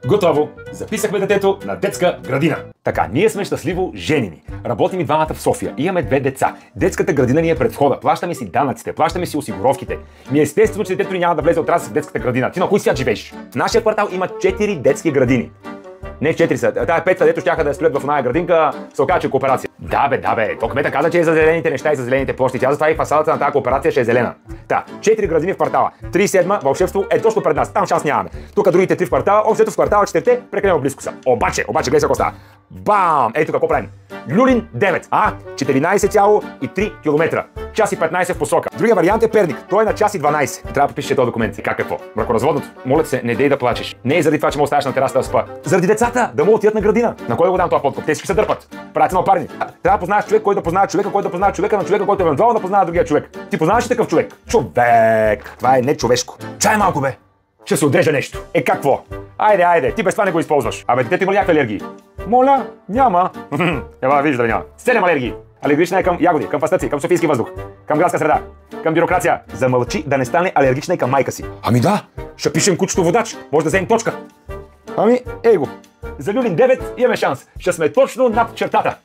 Готово! Записахме детето на детска градина. Така, ние сме щастливо женени. Работим и двамата в София. Имаме 2 деца. Детската градина ни е пред входа. Плащаме си данъците, плащаме си осигуровките. Ми е естествено, че детето ни няма да влезе от раз в детската градина. Ти на кой свят живееш? В нашия квартал има 4 детски градини. Не 4 са. Тая 5, дето щяха да я строят в една градинка, се оказа, че е кооперация. Да бе. То кмета каза, че е за зелените неща и за зелените площи. Тя затова и фасадата на тази кооперация ще е зелена. 4 градини в квартала. 37 вълшебство е точно пред нас. Там шанс нямаме. Тук другите 3 в квартала, общо в квартала 4 прекалено близко са. Обаче, гледай какво става. Бам! Ей тук, какво правим? Люлин 9, 14,3 км. Час и 15 в посока. Другия вариант е Перник. Той е на час и 12. Трябва да подпишеш този документ. Как какво? Бракоразводното. Моля се, не дей да плачеш. Не е заради това, че му оставаш на терасата да спа. Заради децата, да му отидат на градина. На кой да го дам този подкоп? Те всички се дърпат. Правят се напарни. Трябва да познаваш човек, който да познава човека, който да познава човека, на човека, който евентуално да познава другия човек. Ти познаваш ли такъв човек? Човек! Това е не човешко. Чай малко бе! Ще се отрежа нещо. Какво? Айде, ти без това не го използваш. Детето има ли някакви алергии? Моля, няма. Ела, вижда да няма. 7 алергии. Алергична е към ягоди, към пастъци, към софийски въздух, към градска среда, към бюрокрация. Замълчи да не стане алергична и към майка си. Да, ще пишем кучето водач. Може да вземем точка. Ей го. За Люлин 9 имаме шанс. Ще сме точно над чертата.